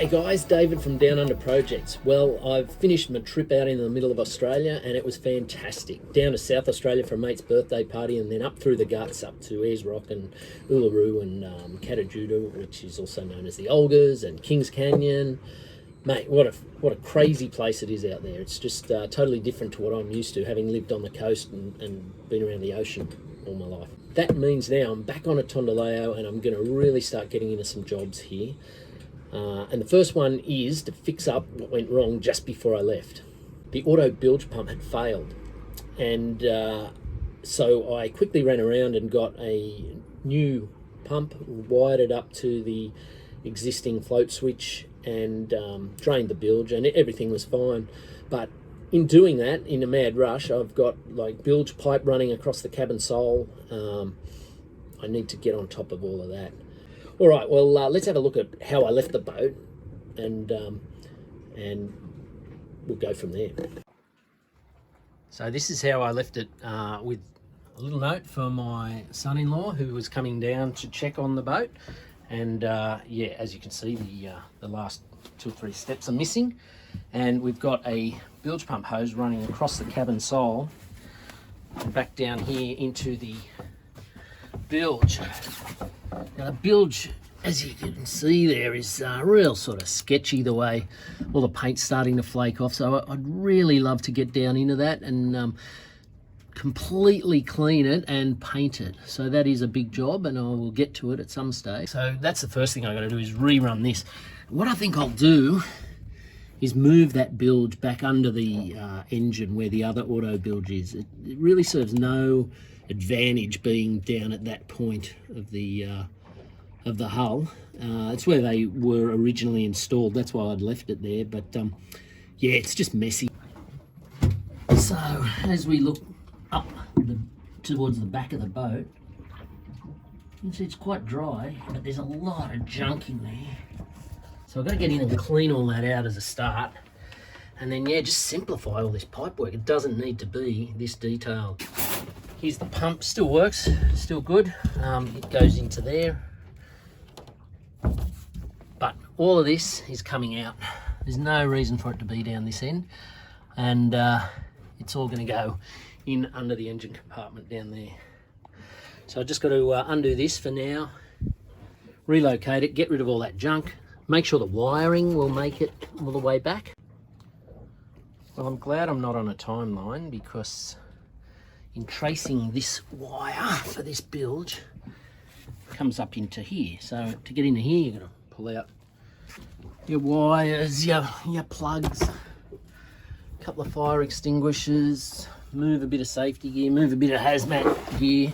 G'day guys, David from DownUnder Projects. Well, I've finished my trip out in the middle of Australia and it was fantastic. Down to South Australia for a mate's birthday party and then up through the guts up to Ayers Rock and Uluru and Katajuda, which is also known as the Olgas, and Kings Canyon. Mate, what a crazy place it is out there. It's just totally different to what I'm used to, having lived on the coast and been around the ocean all my life. That means now I'm back on a Tondaleo and I'm going to really start getting into some jobs here. And the first one is to fix up what went wrong just before I left. The auto bilge pump had failed, and so I quickly ran around and got a new pump, wired it up to the existing float switch and drained the bilge, and everything was fine. But in doing that, in a mad rush, I've got like bilge pipe running across the cabin sole. I need to get on top of all of that. All right, well, let's have a look at how I left the boat, and we'll go from there. So this is how I left it, with a little note for my son-in-law who was coming down to check on the boat. And yeah, as you can see, the last 2 or 3 steps are missing, and we've got a bilge pump hose running across the cabin sole and back down here into the bilge. Now the bilge, as you can see there, is real sort of sketchy, the way all the paint's starting to flake off. So I'd really love to get down into that and completely clean it and paint it. So that is a big job, and I will get to it at some stage. So that's the first thing I got to do, is rerun this. What I think I'll do is move that bilge back under the engine where the other auto bilge is. It really serves no advantage being down at that point of the hull. It's where they were originally installed. That's why I'd left it there. But yeah, it's just messy. So as we look up towards the back of the boat, you can see it's quite dry, but there's a lot of junk in there. So I've got to get in and clean all that out as a start. And then, yeah, just simplify all this pipe work. It doesn't need to be this detailed. Here's the pump, still works, still good. It goes into there. But all of this is coming out. There's no reason for it to be down this end. And it's all going to go in under the engine compartment down there. So I've just got to undo this for now, relocate it, get rid of all that junk, make sure the wiring will make it all the way back. Well, I'm glad I'm not on a timeline, because in tracing this wire for this bilge, it comes up into here. So to get into here, you're going to pull out your wires, your plugs, a couple of fire extinguishers, move a bit of safety gear, move a bit of hazmat gear,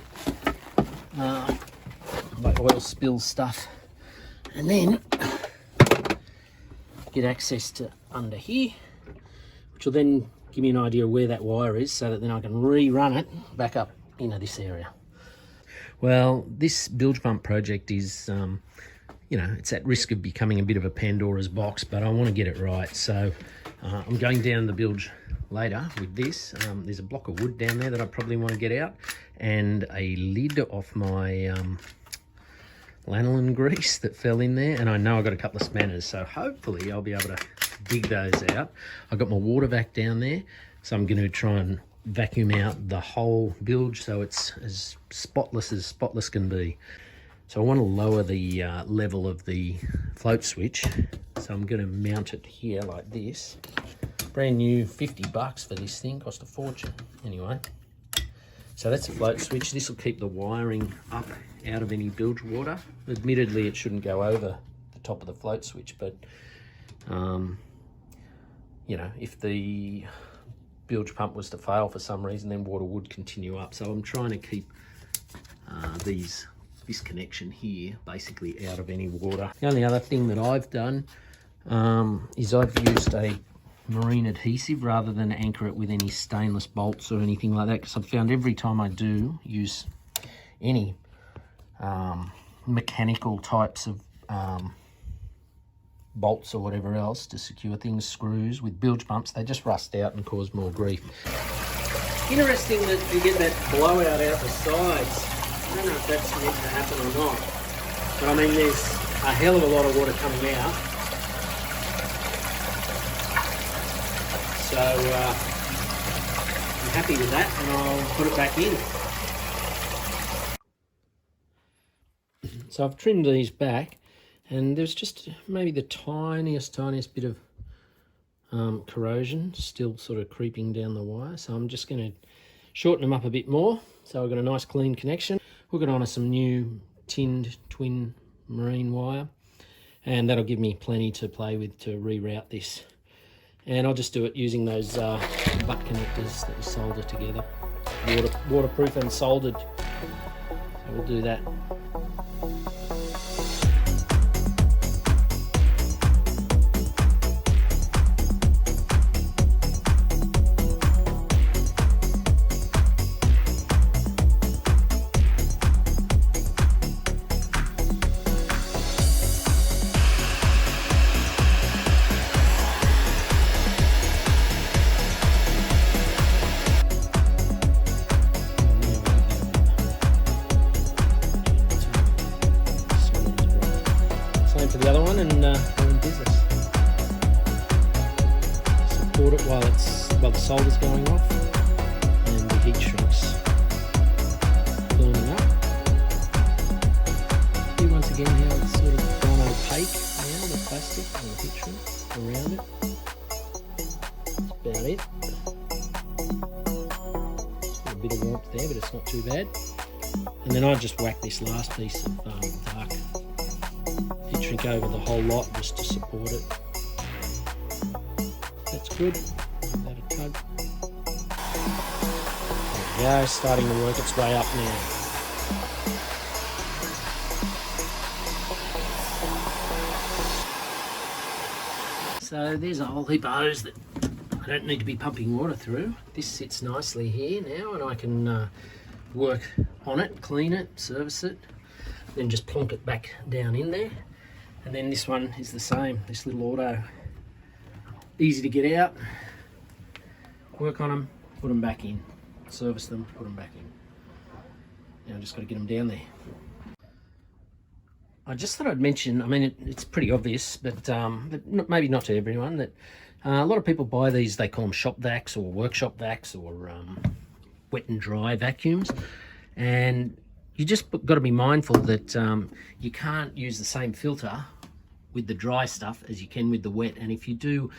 like oil spill stuff, and then get access to under here, which will then give me an idea of where that wire is, so that then I can rerun it back up into this area. Well, this bilge pump project is, you know, it's at risk of becoming a bit of a Pandora's box, but I want to get it right. So I'm going down the bilge later with this. There's a block of wood down there that I probably want to get out, and a lid off my lanolin grease that fell in there, and I know I've got a couple of spanners, so hopefully I'll be able to dig those out. I've got my water vac down there, so I'm going to try and vacuum out the whole bilge so it's as spotless can be. So I want to lower the level of the float switch, so I'm going to mount it here like this. Brand new, $50 for this thing, cost a fortune anyway. So that's the float switch. This will keep the wiring up out of any bilge water. Admittedly, it shouldn't go over the top of the float switch, but you know, if the bilge pump was to fail for some reason, then water would continue up. So I'm trying to keep this connection here basically out of any water. The only other thing that I've done is I've used a marine adhesive rather than anchor it with any stainless bolts or anything like that, because I've found every time I do use any mechanical types of bolts or whatever else to secure things, screws with bilge pumps, they just rust out and cause more grief. Interesting that you get that blowout out the sides. I don't know if that's meant to happen or not, but I mean, there's a hell of a lot of water coming out, So I'm happy with that, and I'll put it back in. So I've trimmed these back, and there's just maybe the tiniest bit of corrosion still sort of creeping down the wire. So I'm just going to shorten them up a bit more. So I've got a nice clean connection. Hook it onto some new tinned twin marine wire, and that'll give me plenty to play with to reroute this. And I'll just do it using those butt connectors that we solder together, waterproof and soldered. So we'll do that. For the other one, and we're in business. Support it while the solder's going off, and the heat shrinks burning up. See once again how it's sort of gone opaque now, the plastic and the heat shrink around it. That's about it. Just got a bit of warmth there, but it's not too bad. And then I just whack this last piece of dark heat shrink over the whole lot just to support it. That's good. Give that a tug. There we go, starting to work its way up now. So there's a whole heap of hose that I don't need to be pumping water through. This sits nicely here now, and I can work on it, clean it, service it, then just plonk it back down in there. And then this one is the same, this little auto. Easy to get out, work on them, put them back in, service them, put them back in. Now I've just got to get them down there. I just thought I'd mention, I mean, it's pretty obvious, but maybe not to everyone, that a lot of people buy these, they call them shop vacs or workshop vacs or wet and dry vacuums. And you just got to be mindful that you can't use the same filter with the dry stuff as you can with the wet. And if you do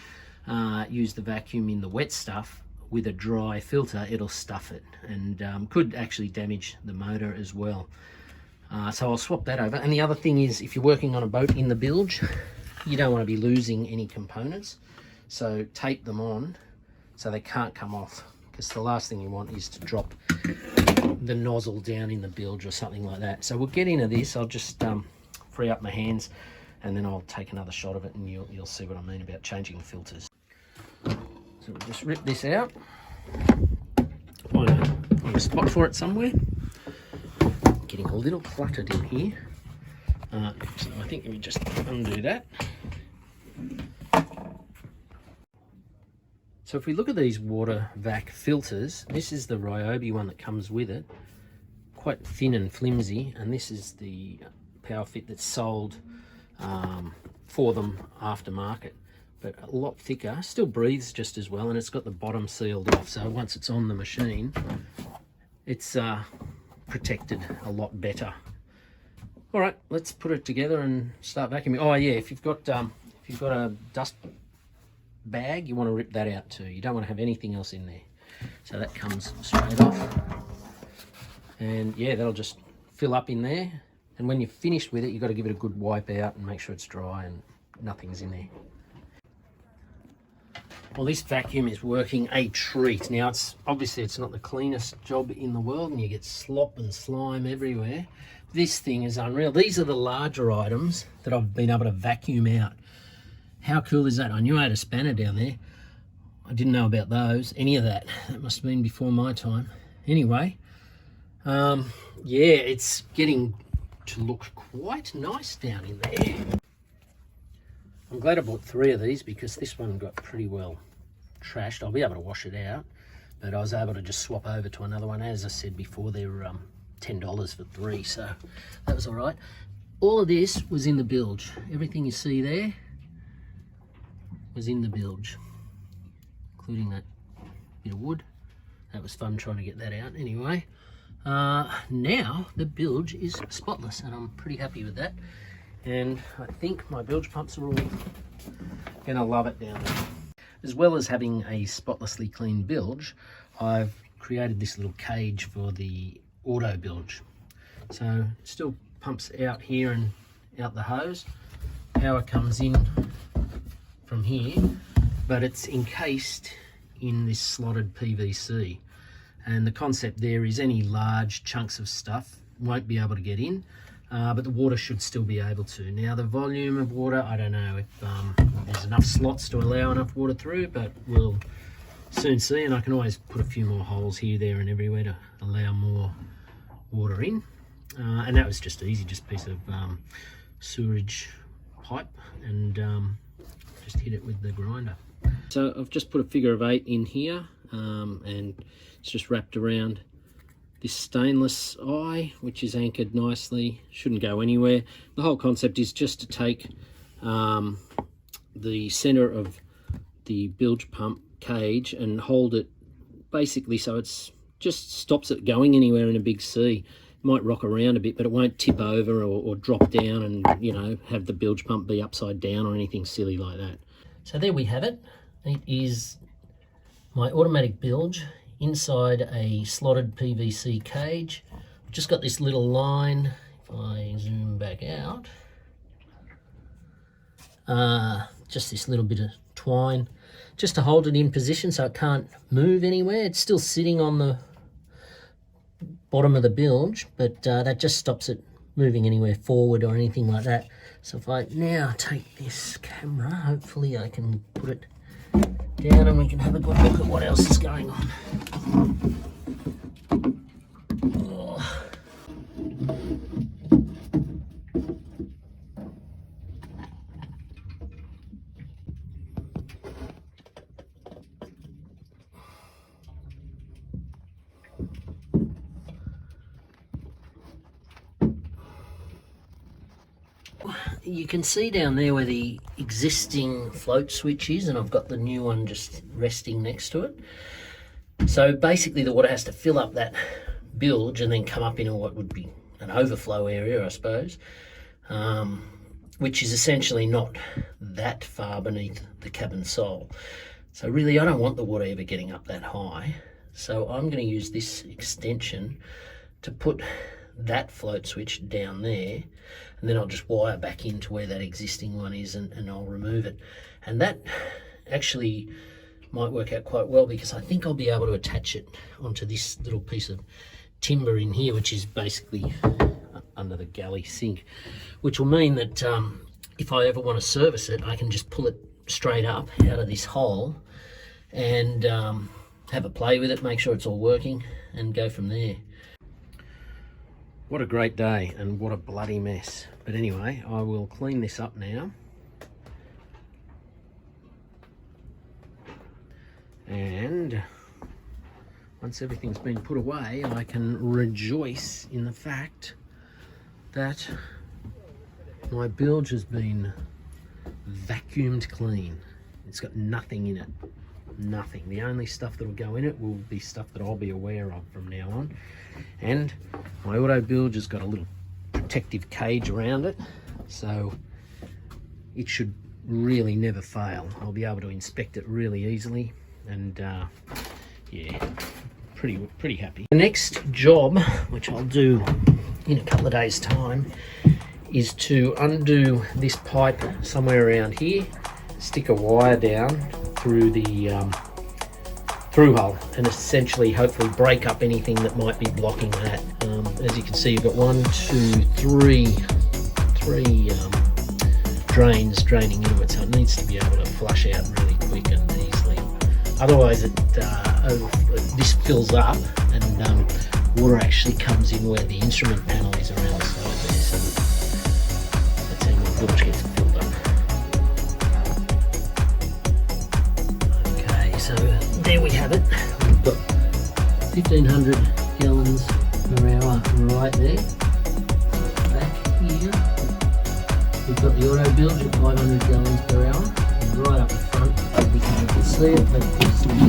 use the vacuum in the wet stuff with a dry filter, it'll stuff it and could actually damage the motor as well. So I'll swap that over. And the other thing is, if you're working on a boat in the bilge, you don't want to be losing any components. So tape them on so they can't come off, because the last thing you want is to drop the nozzle down in the bilge or something like that. So we'll get into this. I'll just free up my hands, and then I'll take another shot of it, and you'll see what I mean about changing the filters. So we'll just rip this out. Find a spot for it somewhere. Getting a little cluttered in here. So I think let me just undo that. So if we look at these water vac filters, this is the Ryobi one that comes with it. Quite thin and flimsy, and this is the power fit that's sold for them aftermarket, but a lot thicker, still breathes just as well, and it's got the bottom sealed off, so once it's on the machine, it's protected a lot better. All right, let's put it together and start vacuuming. Oh yeah, if you've got a dust bag, you want to rip that out too. You don't want to have anything else in there. So that comes straight off, and yeah, that'll just fill up in there. And when you're finished with it, you've got to give it a good wipe out and make sure it's dry and nothing's in there. Well, this vacuum is working a treat. Now, obviously it's not the cleanest job in the world, and you get slop and slime everywhere. This thing is unreal. These are the larger items that I've been able to vacuum out. How cool is that? I knew I had a spanner down there. I didn't know about those, any of that. That must have been before my time. Anyway, yeah, it's getting to look quite nice down in there. I'm glad I bought 3 of these, because this one got pretty well trashed. I'll be able to wash it out, but I was able to just swap over to another one. As I said before, they're $10 for 3, so that was all right. All of this was in the bilge. Everything you see there was in the bilge, including that bit of wood. That was fun trying to get that out. Anyway, now the bilge is spotless, and I'm pretty happy with that. And I think my bilge pumps are all gonna love it down there. As well as having a spotlessly clean bilge, I've created this little cage for the auto bilge. So it still pumps out here and out the hose. Power comes in from here, but it's encased in this slotted PVC. And the concept there is any large chunks of stuff won't be able to get in, but the water should still be able to. Now the volume of water, I don't know if there's enough slots to allow enough water through, but we'll soon see. And I can always put a few more holes here, there and everywhere to allow more water in. And that was just easy, just a piece of sewerage pipe, and just hit it with the grinder. So I've just put a figure of 8 in here, and it's just wrapped around this stainless eye, which is anchored nicely, shouldn't go anywhere. The whole concept is just to take the center of the bilge pump cage and hold it basically so it's just stops it going anywhere in a big sea. It might rock around a bit, but it won't tip over or drop down and, you know, have the bilge pump be upside down or anything silly like that. So there we have it. It is my automatic bilge inside a slotted PVC cage. I've just got this little line, if I zoom back out, just this little bit of twine just to hold it in position so it can't move anywhere. It's still sitting on the bottom of the bilge, but that just stops it moving anywhere forward or anything like that. So if I now take this camera, hopefully I can put it down and we can have a good look at what else is going on. Oh. You can see down there where the existing float switch is, and I've got the new one just resting next to it. So basically the water has to fill up that bilge and then come up into what would be an overflow area, I suppose, which is essentially not that far beneath the cabin sole. So really I don't want the water ever getting up that high. So I'm going to use this extension to put that float switch down there, and then I'll just wire back into where that existing one is, and I'll remove it. And that actually might work out quite well, because I think I'll be able to attach it onto this little piece of timber in here, which is basically under the galley sink, which will mean that if I ever want to service it, I can just pull it straight up out of this hole and have a play with it, make sure it's all working, and go from there. What a great day, and what a bloody mess. But anyway, I will clean this up now. And once everything's been put away, I can rejoice in the fact that my bilge has been vacuumed clean. It's got nothing in it. Nothing. The only stuff that will go in it will be stuff that I'll be aware of from now on. And my auto bilge has got a little protective cage around it, so it should really never fail. I'll be able to inspect it really easily, and yeah, pretty happy. The next job, which I'll do in a couple of days' time, is to undo this pipe somewhere around here, stick a wire down through the through hole, and essentially hopefully break up anything that might be blocking that. As you can see, you've got 1, 2, 3 drains draining into it, so it needs to be able to flush out really quick and easily. Otherwise this fills up, and water actually comes in where the instrument panel is around the side there, so that's how my bilge gets filled up. Okay, so there we have it. We've got 1,500 gallons per hour right there. Back here, we've got the auto bilge at 500 gallons per hour. And right up the front, we'll be see it, but it's